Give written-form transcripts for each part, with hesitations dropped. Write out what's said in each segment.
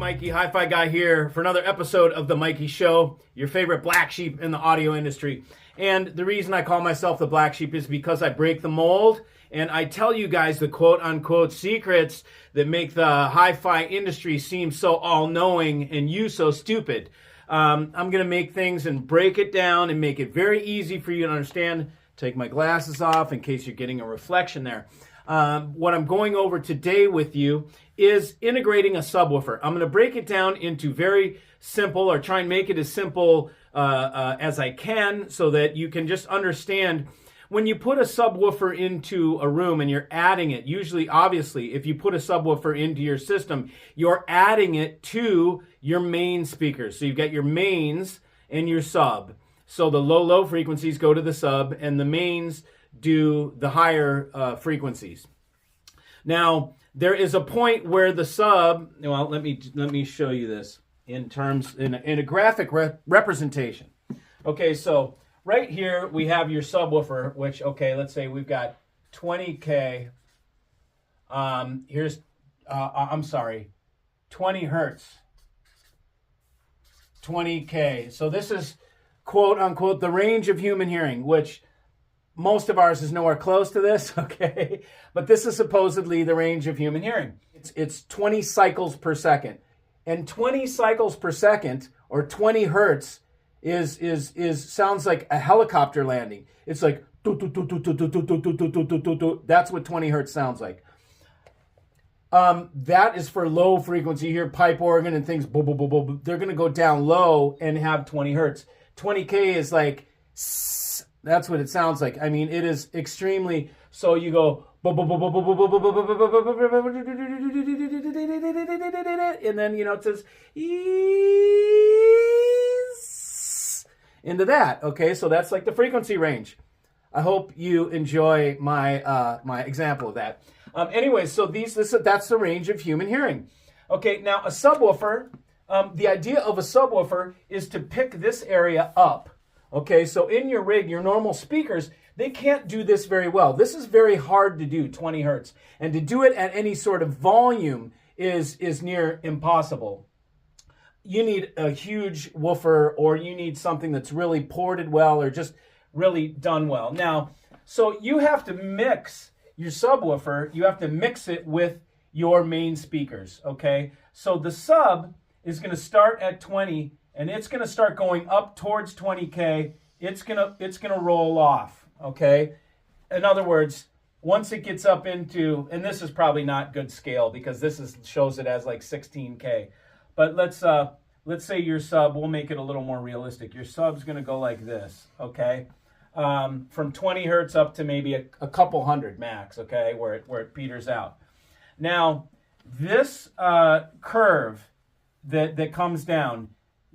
Mikey, Hi-Fi Guy here for another episode of The Mikey Show, your favorite black sheep in the audio industry. And the reason I call myself the black sheep is because I break the mold and I tell you guys the quote-unquote secrets that make the hi-fi industry seem so all-knowing and you so stupid. I'm going to make things and break it down and make it very easy for you to understand. Take my glasses off in case you're getting a reflection there. What I'm going over today with you is integrating a subwoofer. I'm going to break it down into very simple, or try and make it as simple as I can so that you can just understand when you put a subwoofer into a room and you're adding it. Usually, obviously, if you put a subwoofer into your system, you're adding it to your main speakers. So you've got your mains and your sub. So the low frequencies go to the sub and the mains do the higher frequencies. Now, there is a point where the sub, well, let me show you this in a graphic representation. Okay, so right here we have your subwoofer, which, okay, let's say we've got 20K. Here's, 20 hertz. 20K. So this is, quote unquote, the range of human hearing, which most of ours is nowhere close to this, okay? But this is supposedly the range of human hearing. It's 20 cycles per second. And 20 cycles per second, or 20 hertz, is sounds like a helicopter landing. It's like, that's what 20 hertz sounds like. That is for low frequency. You hear pipe organ and things, they're going to go down low and have 20 hertz. 20K is like, that's what it sounds like. I mean, it is extremely, so you go, and then, you know, it says, into that. Okay, so that's like the frequency range. I hope you enjoy my my example of that. Anyways, so that's the range of human hearing. Okay, now a subwoofer, the idea of a subwoofer is to pick this area up. Okay, so in your rig, your normal speakers, they can't do this very well. This is very hard to do, 20 hertz. And to do it at any sort of volume is near impossible. You need a huge woofer, or you need something that's really ported well or just really done well. Now, so you have to mix your subwoofer, you have to mix it with your main speakers, okay? So the sub is going to start at 20, and it's going to start going up towards 20K. It's going to roll off, okay? In other words, once it gets up into, and this is probably not good scale because this shows it as like 16K. But let's say your sub, we'll make it a little more realistic. Your sub's going to go like this, okay? From 20 hertz up to maybe a couple hundred max, okay, where it peters out. Now, this curve that comes down,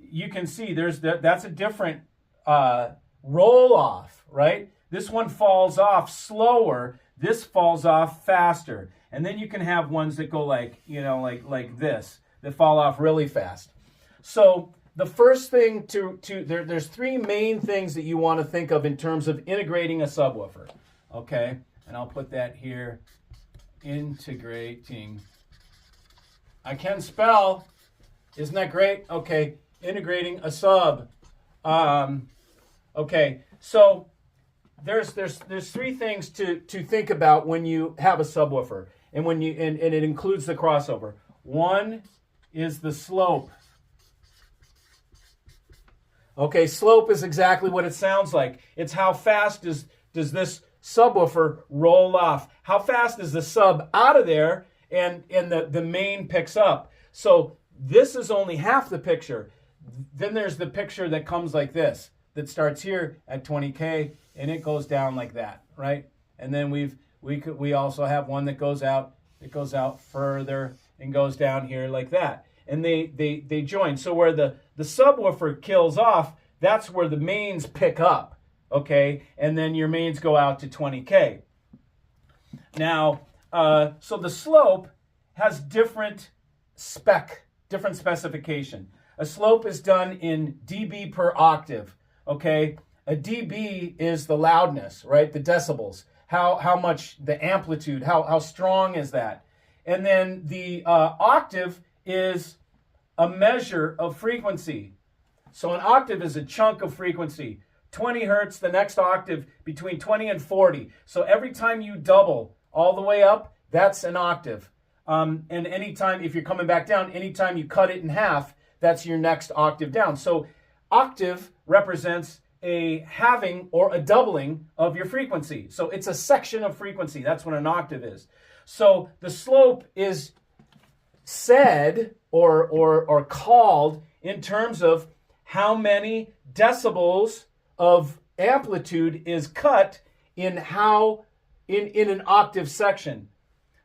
you can see that's a different roll off, right? This one falls off slower. This falls off faster. And then you can have ones that go like, you know, like this, that fall off really fast. So the first thing there's three main things that you want to think of in terms of integrating a subwoofer, okay? And I'll put that here, integrating. I can spell. Isn't that great? Okay, integrating a sub. Okay, so there's three things to think about when you have a subwoofer, and when and it includes the crossover. One is the slope. Okay, slope is exactly what it sounds like. It's how fast does this subwoofer roll off? How fast is the sub out of there and the main picks up? So this is only half the picture. Then there's the picture that comes like this, that starts here at 20K and it goes down like that, right? And then we also have one that goes out further and goes down here like that. And they join. So where the subwoofer kills off, that's where the mains pick up, okay? And then your mains go out to 20K. Now, so the slope has different specification. A slope is done in dB per octave, okay? A dB is the loudness, right? The decibels. How much, the amplitude, how strong is that? And then the octave is a measure of frequency. So an octave is a chunk of frequency. 20 hertz, the next octave between 20 and 40. So every time you double all the way up, that's an octave. And anytime, if you're coming back down, anytime you cut it in half, that's your next octave down. So octave represents a halving or a doubling of your frequency. So it's a section of frequency. That's what an octave is. So the slope is said or called in terms of how many decibels of amplitude is cut in an octave section.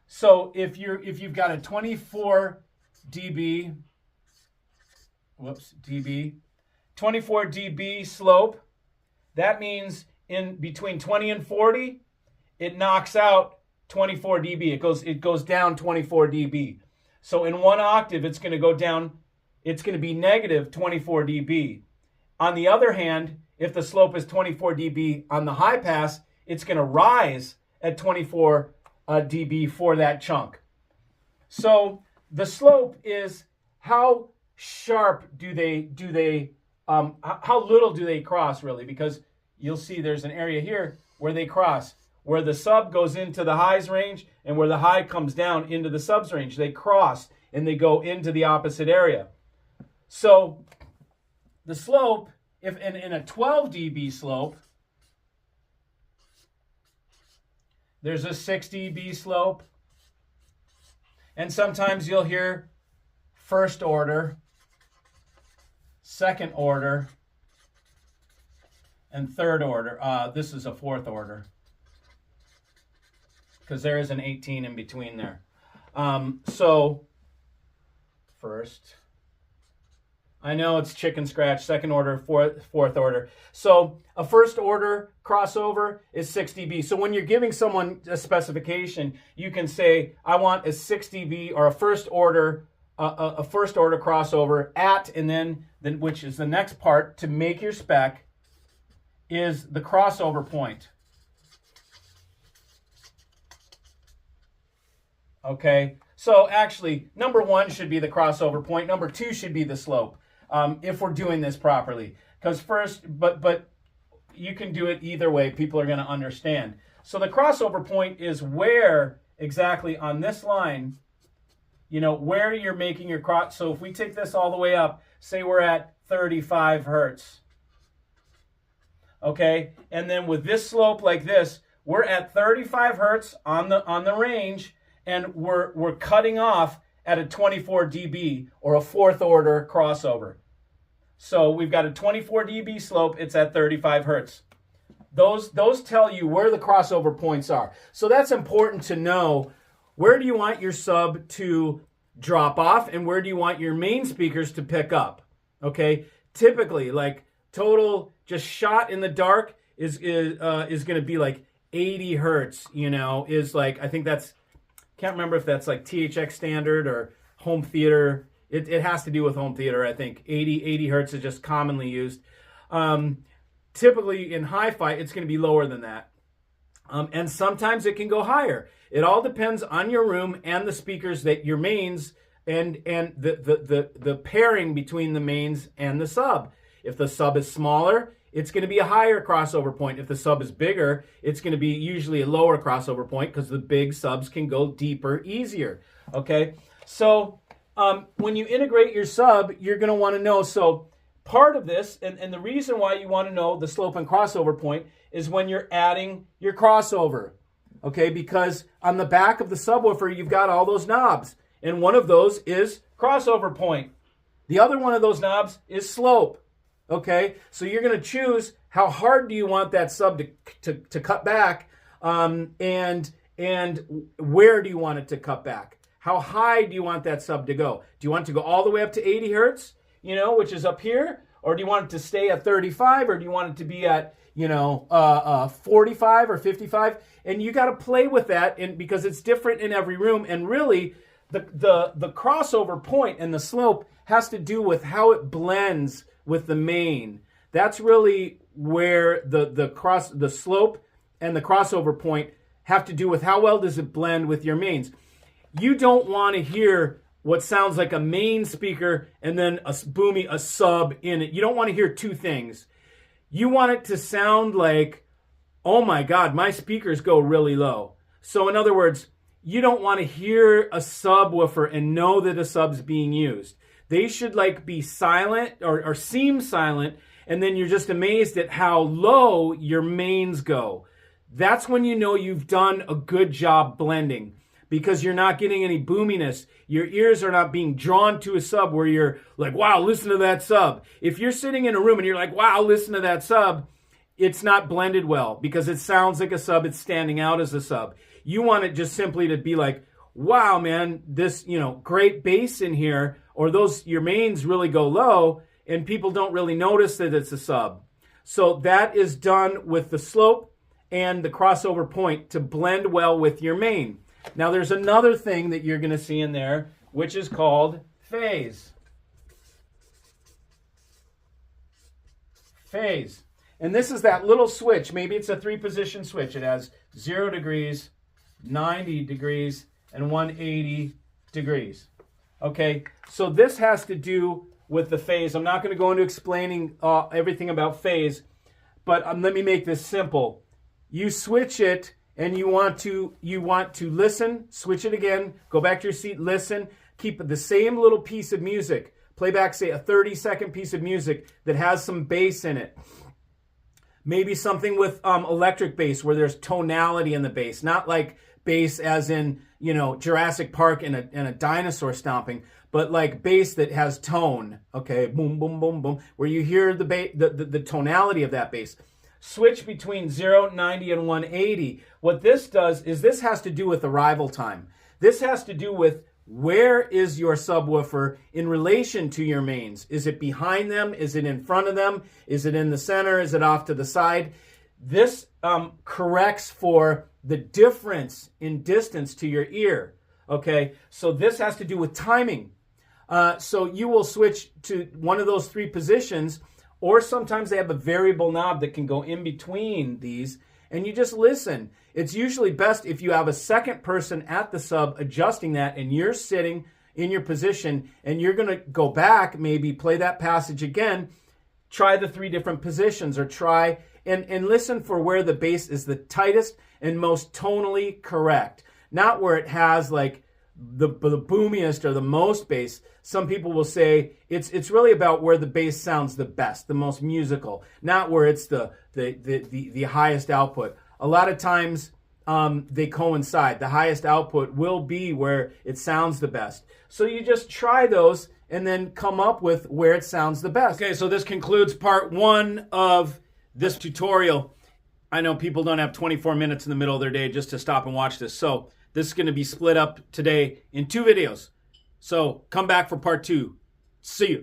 So if you've got a 24 dB, 24 dB slope, that means in between 20 and 40, it knocks out 24 dB. It goes down 24 dB. So in one octave, it's going to go down. It's going to be negative 24 dB. On the other hand, if the slope is 24 dB on the high pass, it's going to rise at 24 dB for that chunk. So the slope is how sharp how little do they cross really? Because you'll see there's an area here where they cross, where the sub goes into the highs range and where the high comes down into the subs range. They cross and they go into the opposite area. So the slope, if in a 12 dB slope, there's a 6 dB slope. And sometimes you'll hear first order, second order, and third order. This is a fourth order, because there is an 18 in between there. So first, I know it's chicken scratch, second order, fourth order. So a first order crossover is 6 dB. So when you're giving someone a specification, you can say, I want a 6 dB or a first order crossover at, and then which is the next part to make your spec, is the crossover point. Okay, so actually number 1 should be the crossover point. Number 2 should be the slope. If we're doing this properly, because but you can do it either way. People are going to understand. So the crossover point is where exactly on this line, where you're making your cross. So if we take this all the way up, say we're at 35 hertz. Okay, and then with this slope like this, we're at 35 hertz on the range, and we're cutting off at a 24 dB or a fourth order crossover. So we've got a 24 dB slope, it's at 35 hertz. Those tell you where the crossover points are. So that's important to know. Where do you want your sub to drop off, and where do you want your main speakers to pick up? Okay, typically like total just shot in the dark is going to be like 80 hertz, is like, I think that's, can't remember if that's like THX standard or home theater. It has to do with home theater, I think. 80 hertz is just commonly used. Typically in hi-fi, it's going to be lower than that. And sometimes it can go higher. It all depends on your room and the speakers, that your mains and the pairing between the mains and the sub. If the sub is smaller, it's going to be a higher crossover point. If the sub is bigger, it's going to be usually a lower crossover point, because the big subs can go deeper easier. Okay, so when you integrate your sub, you're going to want to know. So part of this, and the reason why you want to know the slope and crossover point, is when you're adding your crossover. Okay, because on the back of the subwoofer, you've got all those knobs, and one of those is crossover point. The other one of those knobs is slope. Okay, so you're going to choose how hard do you want that sub to cut back, and where do you want it to cut back? How high do you want that sub to go? Do you want it to go all the way up to 80 hertz, which is up here? Or do you want it to stay at 35? Or do you want it to be at, 45 or 55? And you got to play with that, because it's different in every room. And really, the crossover point and the slope has to do with how it blends with the main. That's really where the slope and the crossover point have to do with how well does it blend with your mains. You don't want to hear what sounds like a main speaker and then a boomy, a sub in it. You don't want to hear two things. You want it to sound like, oh my God, my speakers go really low. So in other words, you don't want to hear a subwoofer and know that a sub's being used. They should like be silent or seem silent, and then you're just amazed at how low your mains go. That's when you know you've done a good job blending, because you're not getting any boominess. Your ears are not being drawn to a sub where you're like, wow, listen to that sub. If you're sitting in a room and you're like, wow, listen to that sub, it's not blended well because it sounds like a sub. It's standing out as a sub. You want it just simply to be like, wow, man, this, great bass in here, or your mains really go low and people don't really notice that it's a sub. So that is done with the slope and the crossover point to blend well with your main. Now there's another thing that you're going to see in there, which is called phase. Phase. And this is that little switch. Maybe it's a 3-position switch. It has 0 degrees, 90 degrees, and 180 degrees. Okay, so this has to do with the phase. I'm not going to go into explaining everything about phase, but let me make this simple. You switch it, and you want to listen, switch it again, go back to your seat, listen, keep the same little piece of music. Play back, say, a 30-second piece of music that has some bass in it. Maybe something with electric bass where there's tonality in the bass, not like bass as in, Jurassic Park and a dinosaur stomping, but like bass that has tone, okay, boom, boom, boom, boom, where you hear the tonality of that bass. Switch between 0, 90, and 180. What this does is this has to do with arrival time. This has to do with where is your subwoofer in relation to your mains. Is it behind them? Is it in front of them? Is it in the center? Is it off to the side? This corrects for the difference in distance to your ear. Okay, so this has to do with timing. So you will switch to one of those 3 positions, or sometimes they have a variable knob that can go in between these, and you just listen. It's usually best if you have a second person at the sub adjusting that, and you're sitting in your position, and you're going to go back, maybe play that passage again, try the 3 different positions, or try and listen for where the bass is the tightest and most tonally correct. Not where it has like the boomiest or the most bass. Some people will say it's really about where the bass sounds the best, the most musical, not where it's the highest output. A lot of times they coincide. The highest output will be where it sounds the best. So you just try those and then come up with where it sounds the best. Okay, so this concludes part 1 of this tutorial. I know people don't have 24 minutes in the middle of their day just to stop and watch this. So this is going to be split up today in 2 videos. So come back for part 2. See you.